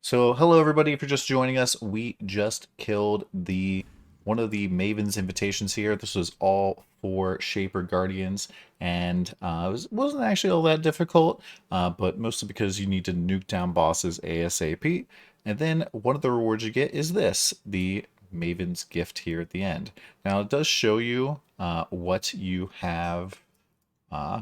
So, hello everybody. If you're just joining us, we just killed the one of the Maven's invitations here. This was all for Shaper Guardians, and wasn't actually all that difficult, but mostly because you need to nuke down bosses ASAP. And then one of the rewards you get is this, the Maven's gift here at the end. Now it does show you what you have.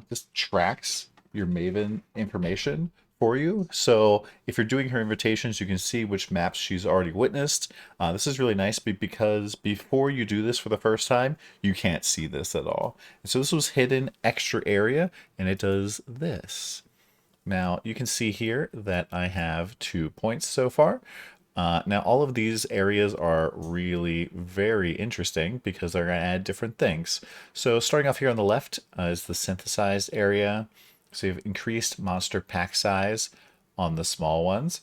This tracks your Maven information for you. So if you're doing her invitations, you can see which maps she's already witnessed. This is really nice because before you do this for the first time, you can't see this at all. And so this was hidden extra area, and it does this. Now you can see here that I have 2 points so far. Now all of these areas are really very interesting because they're going to add different things. So starting off here on the left is the synthesized area. So you've increased monster pack size on the small ones.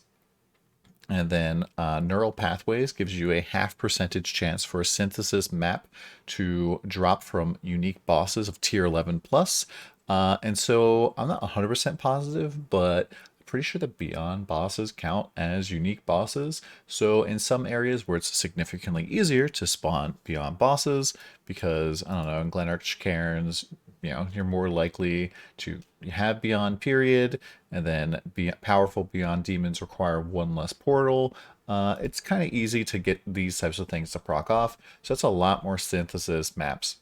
And then neural pathways gives you a 0.5% chance for a synthesis map to drop from unique bosses of tier 11 plus. And so I'm not 100% positive, but I'm pretty sure that beyond bosses count as unique bosses. So in some areas where it's significantly easier to spawn beyond bosses, because I don't know, in Glenarch Cairns, you're more likely to have beyond period, and then be powerful beyond demons require one less portal. It's kind of easy to get these types of things to proc off, so that's a lot more synthesis maps.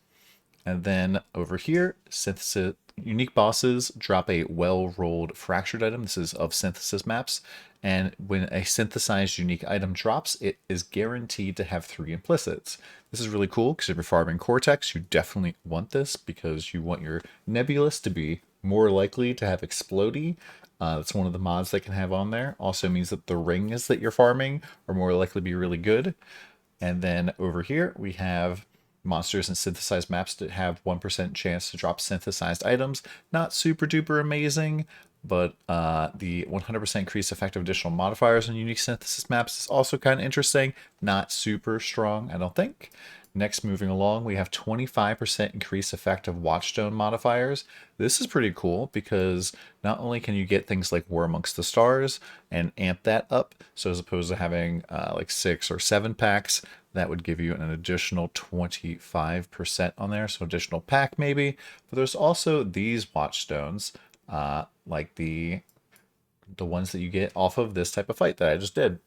And then over here, synthesis unique bosses drop a well-rolled fractured item. This is of synthesis maps. And when a synthesized unique item drops, it is guaranteed to have 3 implicits. This is really cool because if you're farming Cortex, you definitely want this because you want your Nebulous to be more likely to have Explodey. That's one of the mods they can have on there. Also means that the rings that you're farming are more likely to be really good. And then over here, we have monsters and synthesized maps that have 1% chance to drop synthesized items. Not super duper amazing, but the 100% increased effect of additional modifiers on unique synthesis maps is also kind of interesting. Not super strong, I don't think. Next, moving along, we have 25% increased effect of Watchstone modifiers. This is pretty cool because not only can you get things like War Amongst the Stars and amp that up, so as opposed to having like 6 or 7 packs, that would give you an additional 25% on there, so additional pack maybe. But there's also these Watchstones, like the ones that you get off of this type of fight that I just did.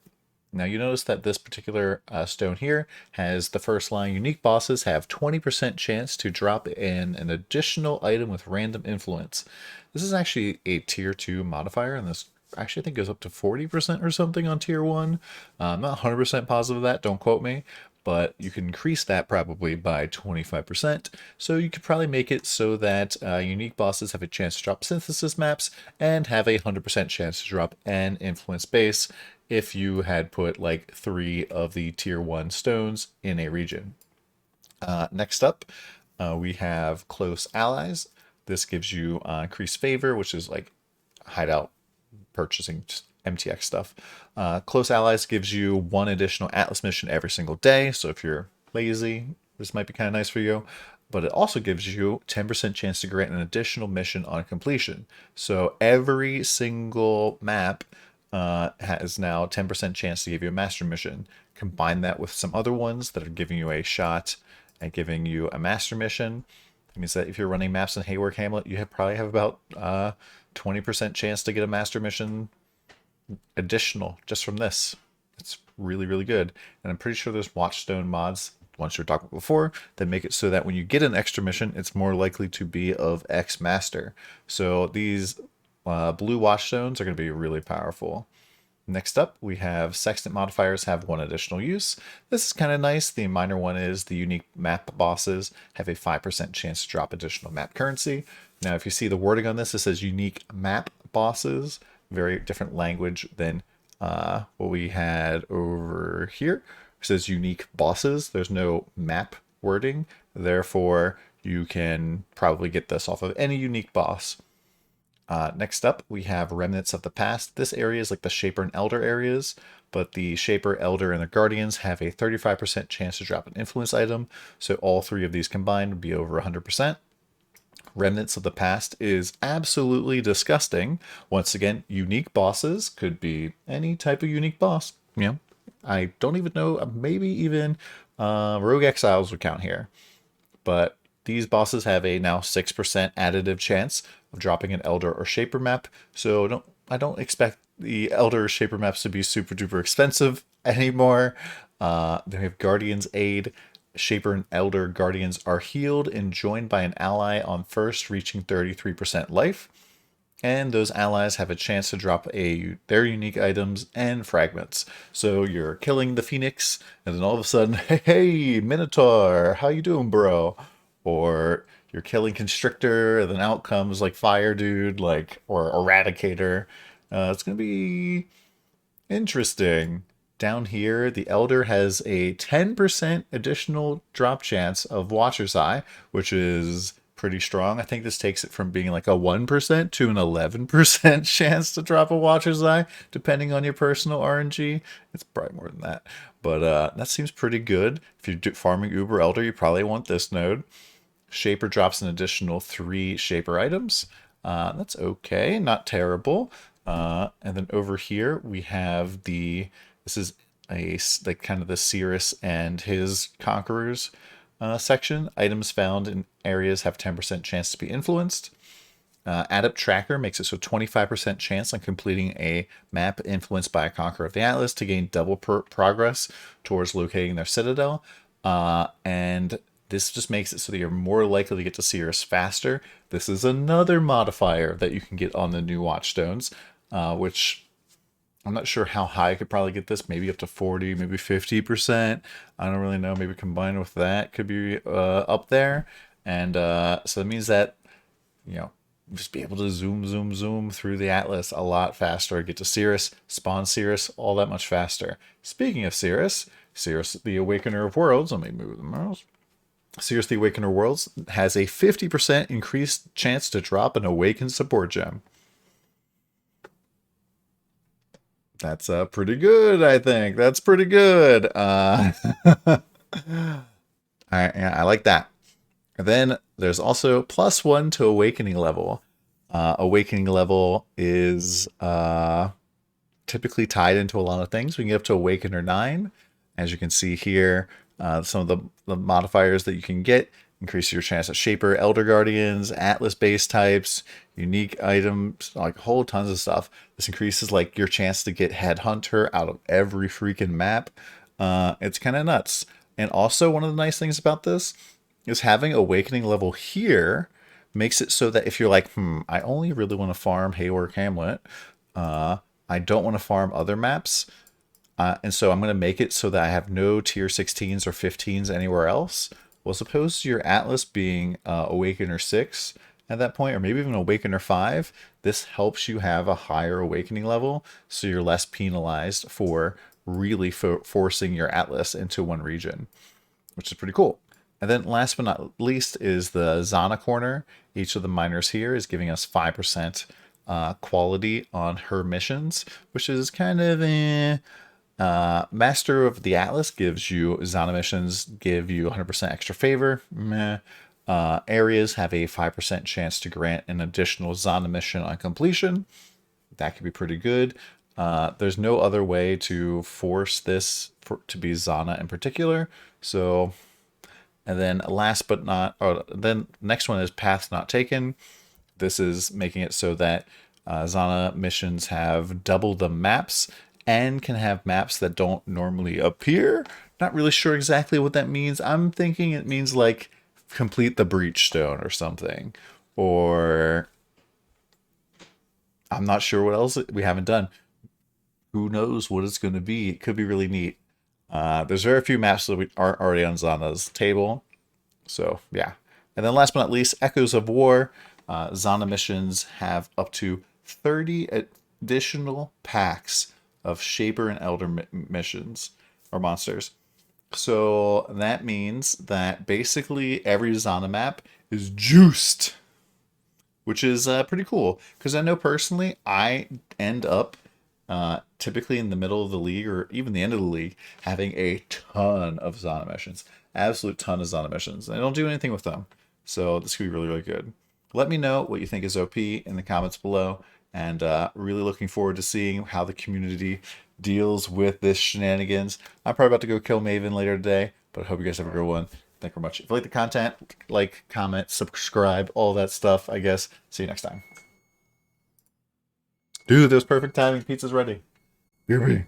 Now you notice that this particular stone here has the first line unique bosses have 20% chance to drop in an additional item with random influence. This is actually a tier 2 modifier, and this actually I think goes up to 40% or something on tier 1. I'm not 100% positive of that, don't quote me, but you can increase that probably by 25%. So you could probably make it so that unique bosses have a chance to drop synthesis maps and have a 100% chance to drop an influence base if you had put like 3 of the tier 1 stones in a region. Next up, we have Close Allies. This gives you increased favor, which is like hideout purchasing, just MTX stuff. Close Allies gives you 1 additional Atlas mission every single day, so if you're lazy, this might be kind of nice for you. But it also gives you 10% chance to grant an additional mission on completion. So every single map has now 10% chance to give you a master mission. Combine that with some other ones that are giving you a shot at giving you a master mission. It means that if you're running maps in Haywork Hamlet, you probably have about 20% chance to get a master mission additional just from this. It's really, really good. And I'm pretty sure there's Watchstone mods, ones we were talking about before, that make it so that when you get an extra mission, it's more likely to be of X Master. So these blue Watchstones are going to be really powerful. Next up, we have Sexton modifiers have 1 additional use. This is kind of nice. The minor one is the unique map bosses have a 5% chance to drop additional map currency. Now, if you see the wording on this, it says unique map bosses. Very different language than what we had over here. It says unique bosses. There's no map wording. Therefore, you can probably get this off of any unique boss. Next up, we have Remnants of the Past. This area is like the Shaper and Elder areas, but the Shaper, Elder, and the Guardians have a 35% chance to drop an influence item, so all 3 of these combined would be over 100%. Remnants of the Past is absolutely disgusting. Once again, unique bosses could be any type of unique boss. You know, I don't even know, maybe even Rogue Exiles would count here. But these bosses have a now 6% additive chance of dropping an Elder or Shaper map. So I don't expect the Elder or Shaper maps to be super duper expensive anymore. They have Guardian's Aid. Shaper and Elder Guardians are healed and joined by an ally on first, reaching 33% life. And those allies have a chance to drop their unique items and fragments. So you're killing the Phoenix, and then all of a sudden, hey, Minotaur, how you doing, bro? Or you're killing Constrictor, and then out comes like Fire Dude, or Eradicator. It's gonna be interesting. Down here, the Elder has a 10% additional drop chance of Watcher's Eye, which is pretty strong. I think this takes it from being like a 1% to an 11% chance to drop a Watcher's Eye, depending on your personal RNG. It's probably more than that. But that seems pretty good. If you're farming Uber Elder, you probably want this node. Shaper drops an additional 3 Shaper items. That's okay, not terrible. And then over here we have this is like kind of the Cirrus and his Conquerors section. Items found in areas have 10% chance to be influenced. Adept Tracker makes it so 25% chance on completing a map influenced by a Conqueror of the Atlas to gain double progress towards locating their citadel. And this just makes it so that you're more likely to get to Cirrus faster. This is another modifier that you can get on the new Watchstones, which I'm not sure how high I could probably get this. Maybe up to 40, maybe 50%. I don't really know. Maybe combined with that could be up there. And so that means that, just be able to zoom through the Atlas a lot faster. Get to Cirrus, spawn Cirrus all that much faster. Speaking of Cirrus, the Awakener of Worlds. Let me move the mouse. Cirrus the Awakener of Worlds has a 50% increased chance to drop an Awakened support gem. That's pretty good, I think. That's pretty good. I like that. And then there's also +1 to Awakening level. Awakening level is typically tied into a lot of things. We can get up to Awakener 9. As you can see here, some of the modifiers that you can get increase your chance at Shaper, Elder Guardians, Atlas base types, unique items, like whole tons of stuff. This increases like your chance to get Headhunter out of every freaking map. It's kind of nuts. And also one of the nice things about this is having Awakening level here makes it so that if you're like, I only really want to farm Haywork Hamlet, I don't want to farm other maps, and so I'm going to make it so that I have no tier 16s or 15s anywhere else. Well, suppose your Atlas being Awakener 6 at that point, or maybe even Awakener 5, this helps you have a higher Awakening level, so you're less penalized for really forcing your Atlas into one region, which is pretty cool. And then last but not least is the Zana corner. Each of the miners here is giving us 5% quality on her missions, which is kind of Master of the Atlas gives you Zana missions, give you 100% extra favor. Meh. Areas have a 5% chance to grant an additional Zana mission on completion. That could be pretty good. There's no other way to force this to be Zana in particular. So, and then then next one is Paths Not Taken. This is making it so that Zana missions have double the maps and can have maps that don't normally appear. Not really sure exactly what that means. I'm thinking it means like complete the Breachstone or something. Or I'm not sure what else we haven't done. Who knows what it's going to be. It could be really neat. There's very few maps that aren't already on Zana's table. So, yeah. And then last but not least, Echoes of War. Zana missions have up to 30 additional packs of Shaper and Elder missions or monsters. So that means that basically every Zana map is juiced, which is pretty cool. Because I know personally, I end up typically in the middle of the league or even the end of the league having a ton of Zana missions. Absolute ton of Zana missions. I don't do anything with them. So this could be really, really good. Let me know what you think is OP in the comments below, and really looking forward to seeing how the community deals with this shenanigans. I'm probably about to go kill Maven later today, but I hope you guys have a good one. Thank you very much. If you like the content, like, comment, subscribe, all that stuff, I guess. See you next time. Dude, that was perfect timing. Pizza's ready. Yippee.